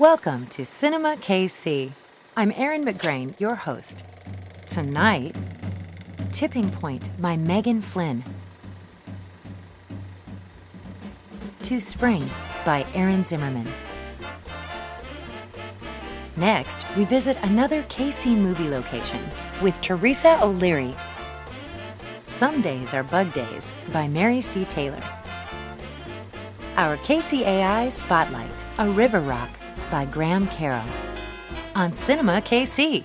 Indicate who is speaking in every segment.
Speaker 1: Welcome to CinemaKC. I'm Erin McGrain, your host. Tonight, Tipping Point by Megan Flynn. To Spring by Aaron Zimmerman. Next, we visit another KC movie location with Teresa O'Leary. Some Days Are Bug Days by Mary C. Taylor. Our KCAI Spotlight, A River Rock by Graham Carroll. On CinemaKC.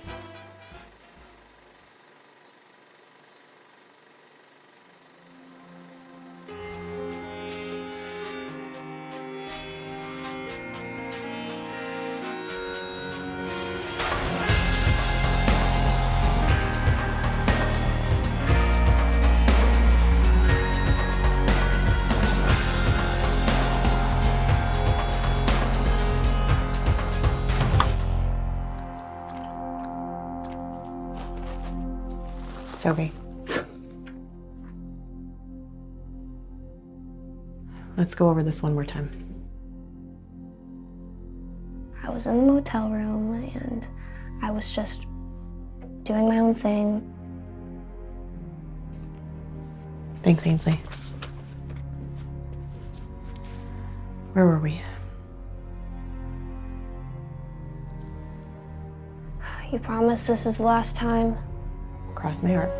Speaker 2: Sophie. Let's go over this one more time.
Speaker 3: I was in the motel room and I was just doing my own thing.
Speaker 2: Thanks, Ainsley. Where were we?
Speaker 3: You promise this is the last time?
Speaker 2: Cross my heart.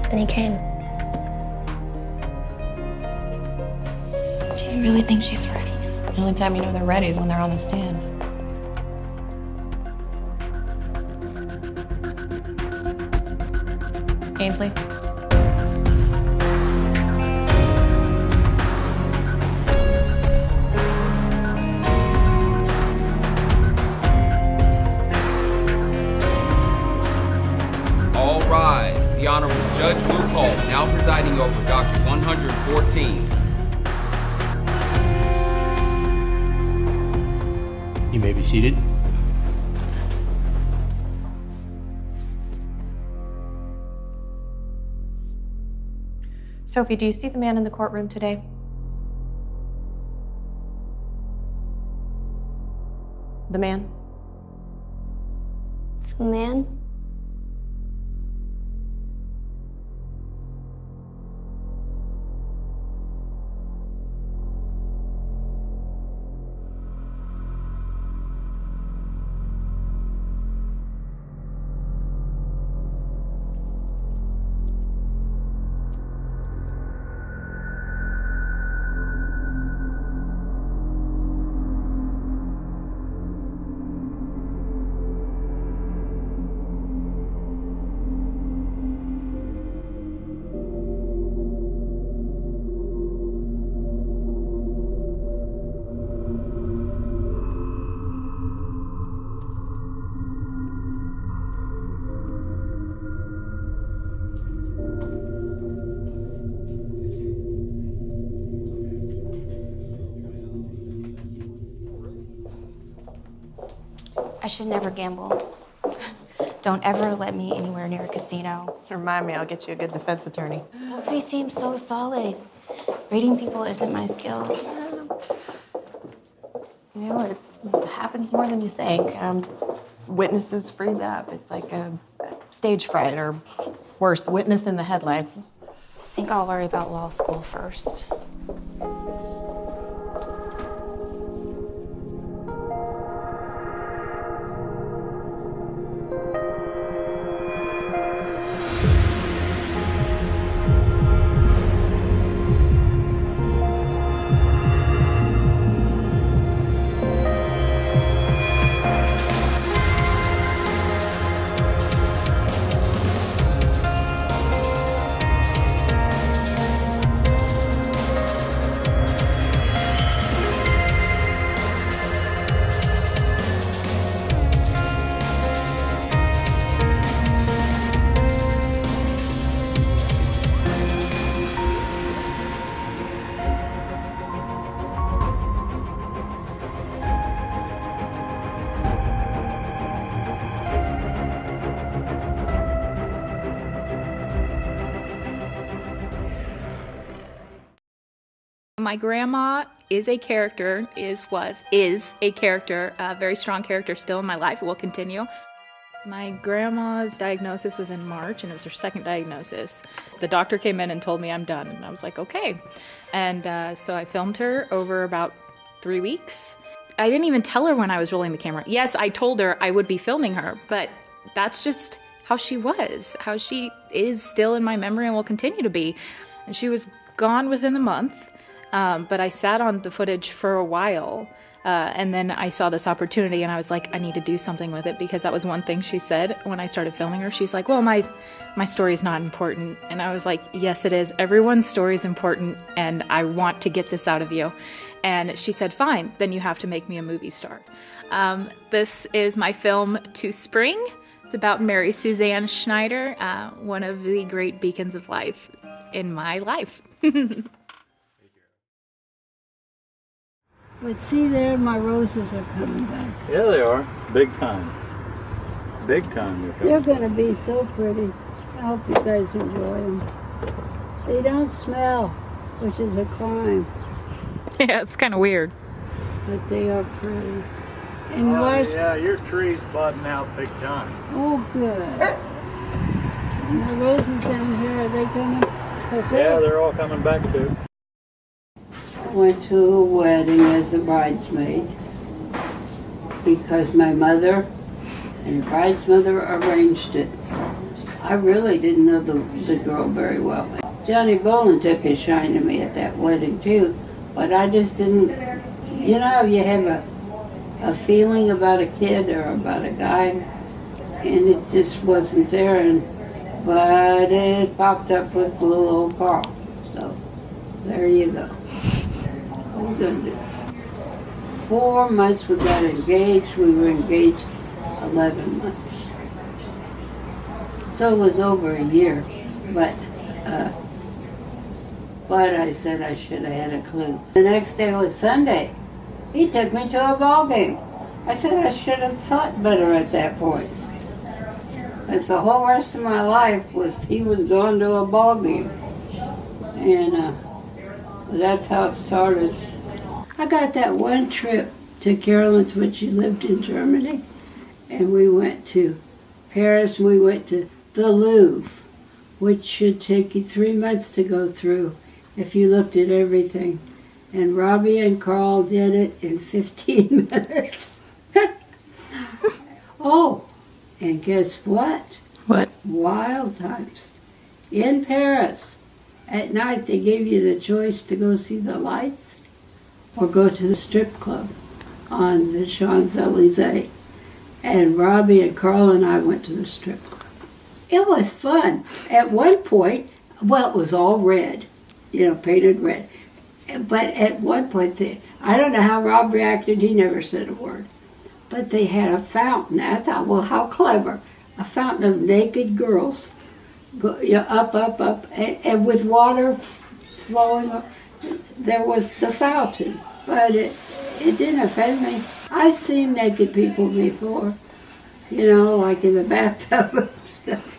Speaker 3: Then he came.
Speaker 4: Do you really think she's ready?
Speaker 2: The only time you know they're ready is when they're on the stand. Ainsley?
Speaker 5: All rise. The Honorable Judge Luke Hall now presiding over Docket 114.
Speaker 6: You may be seated.
Speaker 2: Sophie, do you see the man in the courtroom today? The man?
Speaker 3: The man?
Speaker 4: I should never gamble. Don't ever let me anywhere near a casino.
Speaker 2: Remind me, I'll get you a good defense attorney.
Speaker 4: Sophie seems so solid. Reading people isn't my skill.
Speaker 2: You know, it happens more than you think. Witnesses freeze up. It's like a stage fright, or worse, witness in the headlights.
Speaker 4: I think I'll worry about law school first.
Speaker 7: My grandma is a character, is a character, a very strong character still in my life. It will continue. My grandma's diagnosis was in March, and it was her second diagnosis. The doctor came in and told me I'm done, and I was like, okay. And so I filmed her over about 3 weeks. I didn't even tell her when I was rolling the camera. Yes, I told her I would be filming her, but that's just how she was, how she is still in my memory and will continue to be. And she was gone within the month, but I sat on the footage for a while. And then I saw this opportunity and I was like, I need to do something with it, because that was one thing she said when I started filming her. She's like, well, my story is not important. And I was like, yes, it is. Everyone's story is important and I want to get this out of you. And she said, fine, then you have to make me a movie star. This is my film, To Spring. It's about Mary Suzanne Schneider, one of the great beacons of life in my life.
Speaker 8: But see there, my roses are coming back.
Speaker 9: Yeah, they are. Big time. Big time they're coming.
Speaker 8: They're going to be so pretty. I hope you guys enjoy them. They don't smell, which is a crime,
Speaker 7: Yeah, it's kind of weird.
Speaker 8: but they are pretty. And
Speaker 9: Oh,
Speaker 8: last,
Speaker 9: yeah, your tree's budding out big time.
Speaker 8: oh good. And the roses down here, are they coming? 'Cause
Speaker 9: Yeah, they're all coming back too.
Speaker 8: went to a wedding as a bridesmaid because my mother and the bride's mother arranged it. I really didn't know the girl very well. Johnny Bolin took his shine to me at that wedding too, but I just didn't, you know, you have a feeling about a kid or about a guy, and it just wasn't there, but it popped up with little old Carl. So there you go. What are we gonna do? 4 months we got engaged. We were engaged 11 months. So it was over a year, but I said I should have had a clue. The next day was Sunday. He took me to a ball game. I said I should have thought better at that point. Because the whole rest of my life he was going to a ball game. And that's how it started. I got that one trip to Carolyn's when she lived in Germany. And we went to Paris, and we went to the Louvre, which should take you 3 months to go through if you looked at everything. And Robbie and Carl did it in 15 minutes. Oh, and guess what?
Speaker 7: What?
Speaker 8: Wild Times. In Paris, at night they gave you the choice to go see the lights or go to the strip club on the Champs-Elysees. And Robbie and Carl and I went to the strip club. It was fun. At one point, well, it was all red, painted red. But at one point, I don't know how Rob reacted. He never said a word. But they had a fountain. I thought, well, how clever. A fountain of naked girls. Go, up, and with water flowing up. There was the fountain. But it didn't offend me. I've seen naked people before, like in the bathtub and stuff.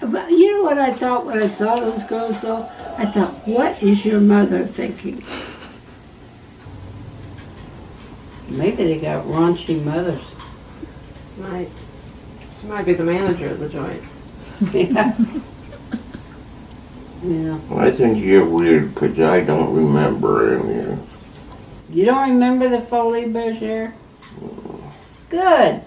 Speaker 8: But you know what I thought when I saw those girls, though? I thought, what is your mother thinking? Maybe they got raunchy mothers.
Speaker 2: She might be the manager of the joint.
Speaker 8: Yeah. Yeah.
Speaker 10: I think you're weird because I don't remember any of it.
Speaker 8: You don't remember the Folie Bergère? Good.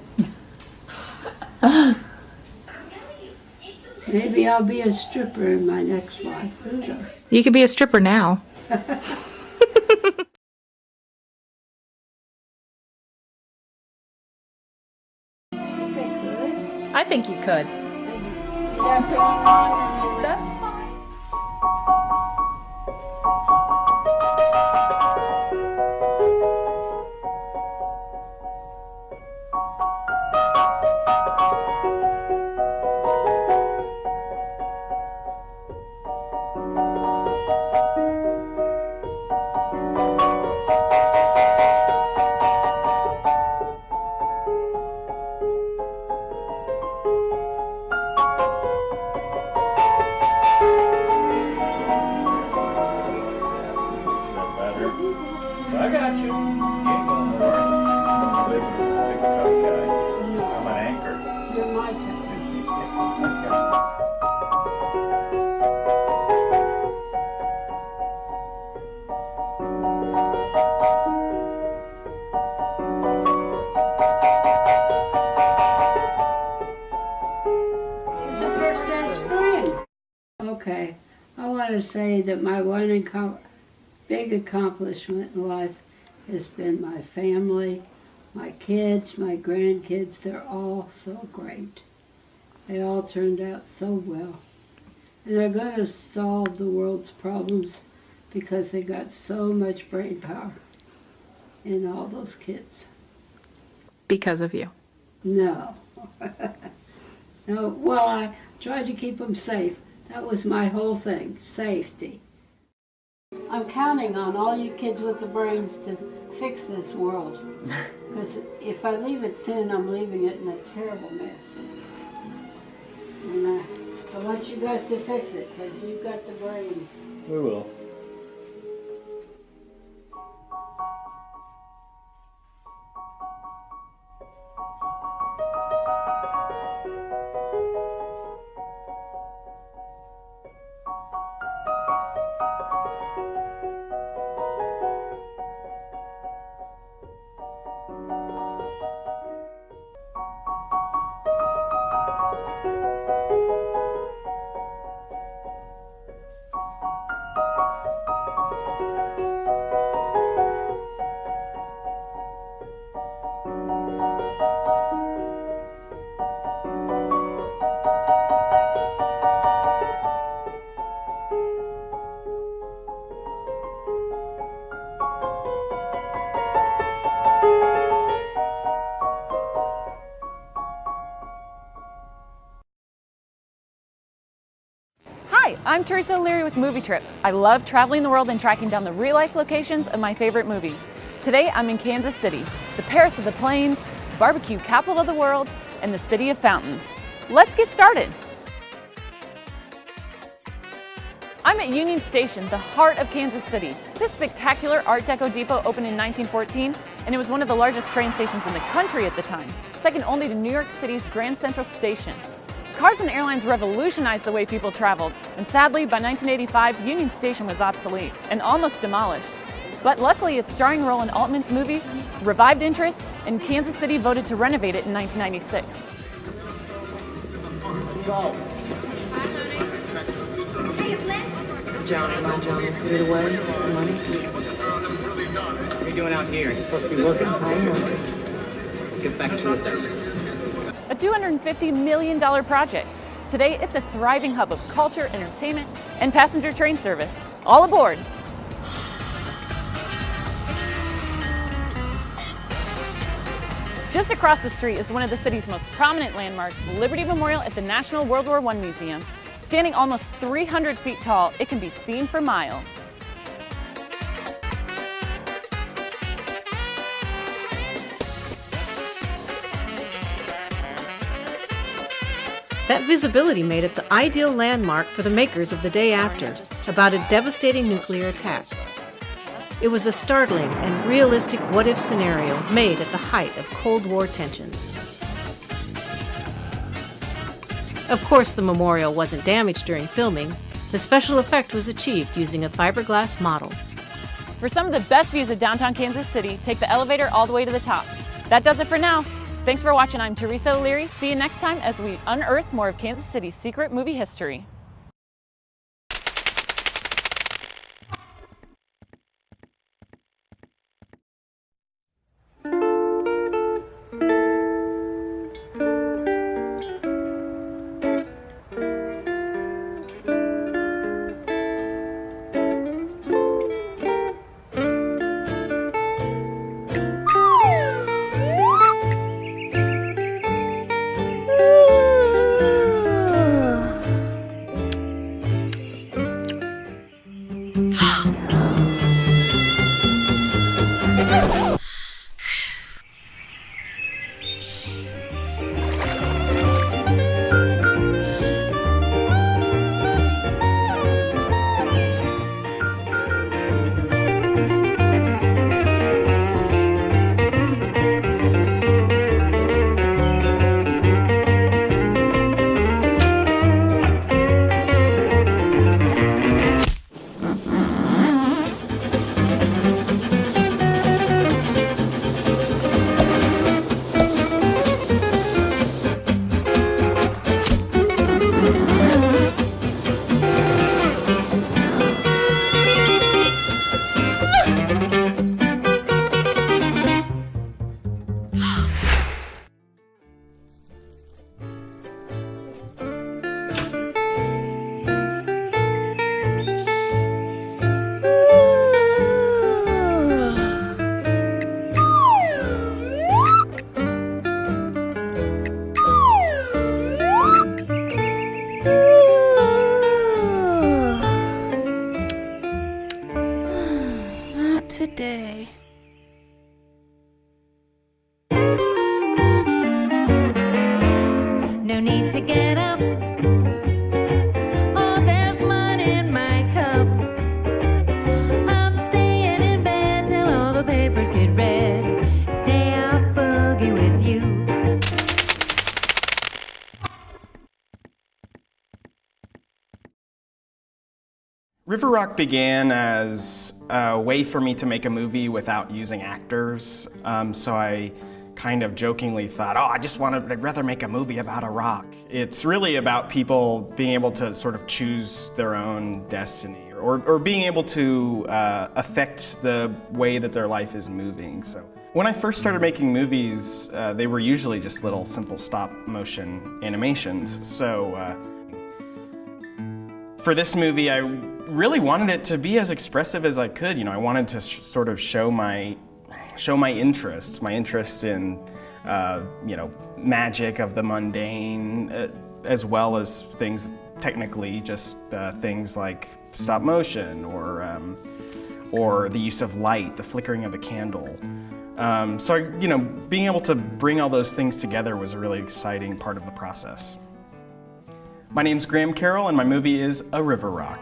Speaker 8: Maybe I'll be a stripper in my next life. Who knows?
Speaker 7: You could be a stripper now. I think you could. That's fine.
Speaker 8: Okay, I want to say that my one big accomplishment in life has been my family, my kids, my grandkids. They're all so great. They all turned out so well. And they're going to solve the world's problems because they got so much brain power in all those kids.
Speaker 7: Because of you.
Speaker 8: No. No, well, I tried to keep them safe. That was my whole thing, safety. I'm counting on all you kids with the brains to fix this world. Because if I leave it soon, I'm leaving it in a terrible mess. And I want you guys to fix it, because you've got the brains.
Speaker 9: We will.
Speaker 11: Hi, I'm Teresa O'Leary with Movie Trip. I love traveling the world and tracking down the real-life locations of my favorite movies. Today, I'm in Kansas City, the Paris of the Plains, the barbecue capital of the world, and the city of fountains. Let's get started. I'm at Union Station, the heart of Kansas City. This spectacular Art Deco depot opened in 1914, and it was one of the largest train stations in the country at the time, second only to New York City's Grand Central Station. Cars and airlines revolutionized the way people traveled, and sadly, by 1985, Union Station was obsolete and almost demolished. But luckily, its starring role in Altman's movie revived interest, and Kansas City voted to renovate it in 1996.
Speaker 12: Go. It's Johnny. My Johnny. You're the way. Money.
Speaker 6: What are you doing out here? You're supposed to be working.
Speaker 12: I am.
Speaker 6: Get back to it then.
Speaker 11: A $250 million project. Today, it's a thriving hub of culture, entertainment, and passenger train service. All aboard! Just across the street is one of the city's most prominent landmarks, the Liberty Memorial at the National World War I Museum. Standing almost 300 feet tall, it can be seen for miles.
Speaker 13: That visibility made it the ideal landmark for the makers of The Day After, about a devastating nuclear attack. It was a startling and realistic what-if scenario made at the height of Cold War tensions. Of course, the memorial wasn't damaged during filming. The special effect was achieved using a fiberglass model.
Speaker 11: For some of the best views of downtown Kansas City, take the elevator all the way to the top. That does it for now. Thanks for watching. I'm Teresa O'Leary. See you next time as we unearth more of Kansas City's secret movie history.
Speaker 14: River Rock began as a way for me to make a movie without using actors. So I kind of jokingly thought, I'd rather make a movie about a rock. It's really about people being able to sort of choose their own destiny or being able to affect the way that their life is moving. So when I first started making movies, they were usually just little simple stop motion animations. So for this movie, I really wanted it to be as expressive as I could. I wanted to sort of show my interest in, magic of the mundane, as well as things technically, just things like stop motion or the use of light, the flickering of a candle. So being able to bring all those things together was a really exciting part of the process. My name's Graham Carroll, and my movie is A River Rock.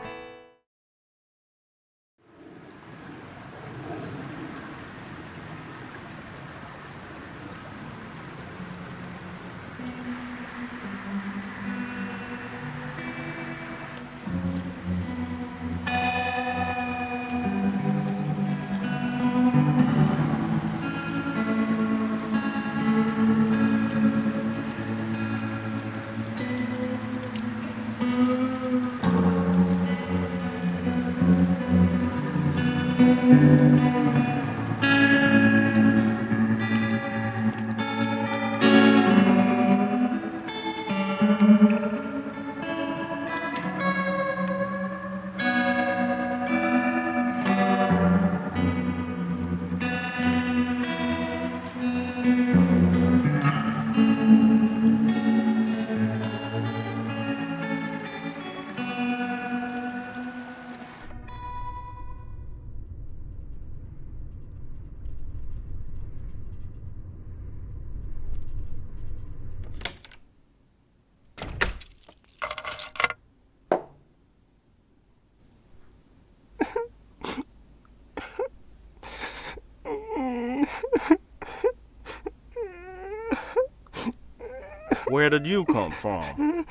Speaker 15: Where did you come from?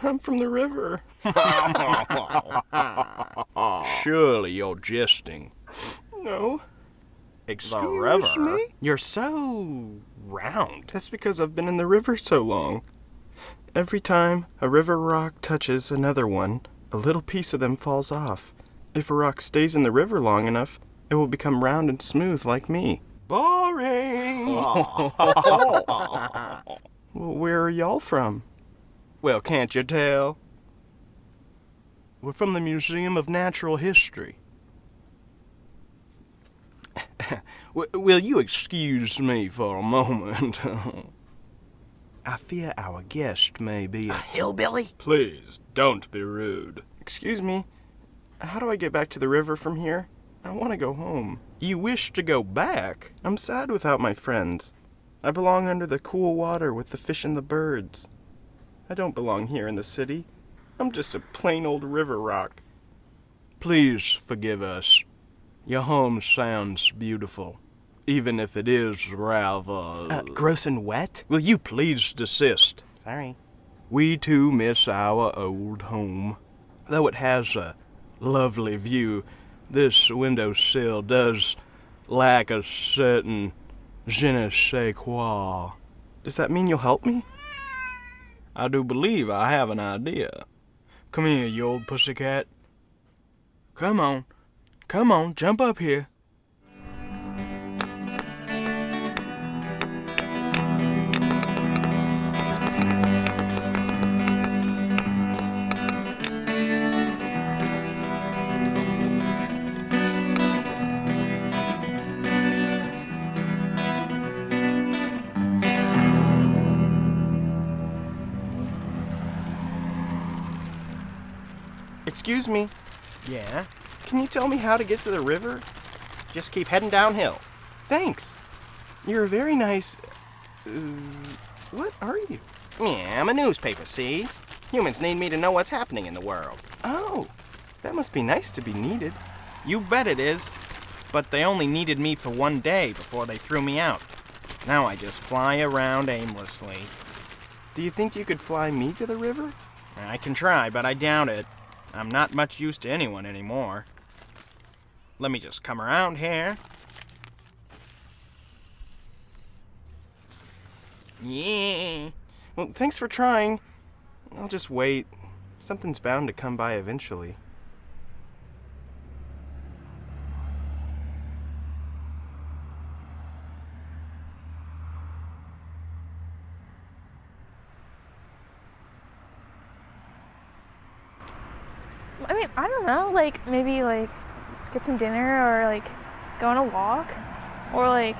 Speaker 14: I'm from the river.
Speaker 15: Surely you're jesting.
Speaker 14: No.
Speaker 15: Excuse
Speaker 14: The river?
Speaker 15: me?
Speaker 14: You're so round. That's because I've been in the river so long. Every time a river rock touches another one, a little piece of them falls off. If a rock stays in the river long enough, it will become round and smooth like me.
Speaker 15: Boring!
Speaker 14: Well, where are y'all from?
Speaker 15: Well, can't you tell? We're from the Museum of Natural History. Will you excuse me for a moment? I fear our guest may be a
Speaker 14: hillbilly?
Speaker 15: Please, don't be rude.
Speaker 14: Excuse me, how do I get back to the river from here? I want to go home.
Speaker 15: You wish to go back?
Speaker 14: I'm sad without my friends. I belong under the cool water with the fish and the birds. I don't belong here in the city. I'm just a plain old river rock.
Speaker 15: Please forgive us. Your home sounds beautiful, even if it is rather...
Speaker 14: gross and wet?
Speaker 15: Will you please desist?
Speaker 14: Sorry.
Speaker 15: We too miss our old home. Though it has a lovely view, this windowsill does lack a certain je ne sais quoi.
Speaker 14: Does that mean you'll help me?
Speaker 15: I do believe I have an idea. Come here, you old pussycat. Come on, jump up here.
Speaker 14: Excuse me.
Speaker 16: Yeah?
Speaker 14: Can you tell me how to get to the river?
Speaker 16: Just keep heading downhill.
Speaker 14: Thanks. You're a very nice... what are you?
Speaker 16: Yeah, I'm a newspaper, see? Humans need me to know what's happening in the world.
Speaker 14: Oh, that must be nice to be needed.
Speaker 16: You bet it is. But they only needed me for one day before they threw me out. Now I just fly around aimlessly.
Speaker 14: Do you think you could fly me to the river?
Speaker 16: I can try, but I doubt it. I'm not much use to anyone anymore. Let me just come around here. Yeah.
Speaker 14: Well, thanks for trying. I'll just wait. Something's bound to come by eventually.
Speaker 17: I mean, I don't know, like, maybe, like, get some dinner or, like, go on a walk or, like,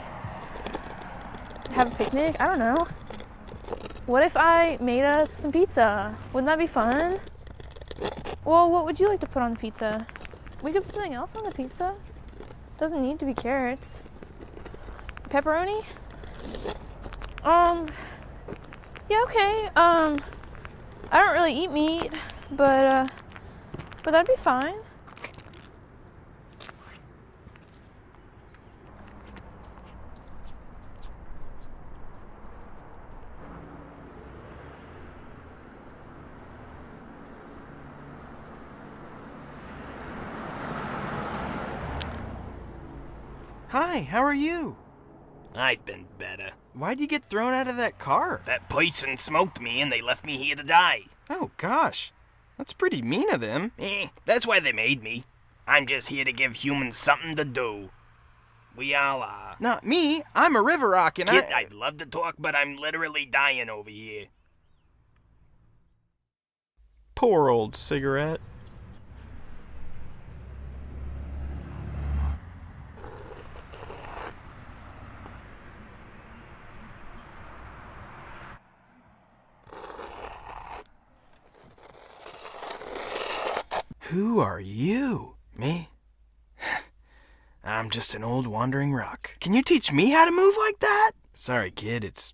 Speaker 17: have a picnic. I don't know. What if I made us some pizza? Wouldn't that be fun? Well, what would you like to put on the pizza? We could put something else on the pizza. Doesn't need to be carrots. Pepperoni? Yeah, okay. I don't really eat meat, but that'd be fine.
Speaker 16: Hi, how are you?
Speaker 18: I've been better.
Speaker 16: Why'd you get thrown out of that car?
Speaker 18: That person smoked me and they left me here to die.
Speaker 16: Oh, gosh. That's pretty mean of them.
Speaker 18: That's why they made me. I'm just here to give humans something to do. We all are.
Speaker 16: Not me. I'm a river rock and
Speaker 18: Kid, I'd love to talk, but I'm literally dying over here.
Speaker 14: Poor old cigarette.
Speaker 16: Who are you?
Speaker 18: Me?
Speaker 16: I'm just an old wandering rock. Can you teach me how to move like that? Sorry, kid, it's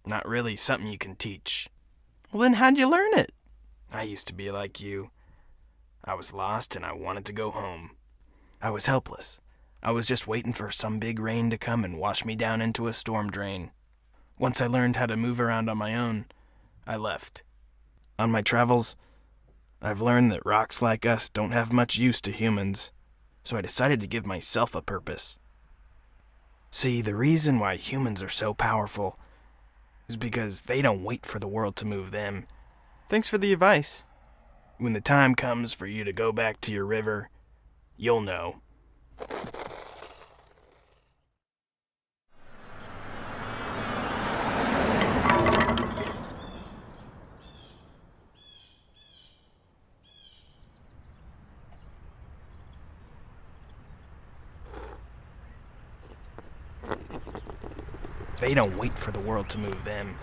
Speaker 16: not really something you can teach. Well, then how'd you learn it? I used to be like you. I was lost and I wanted to go home. I was helpless. I was just waiting for some big rain to come and wash me down into a storm drain. Once I learned how to move around on my own, I left. On my travels, I've learned that rocks like us don't have much use to humans, so I decided to give myself a purpose. See, the reason why humans are so powerful is because they don't wait for the world to move them. Thanks for the advice. When the time comes for you to go back to your river, you'll know. They don't wait for the world to move them.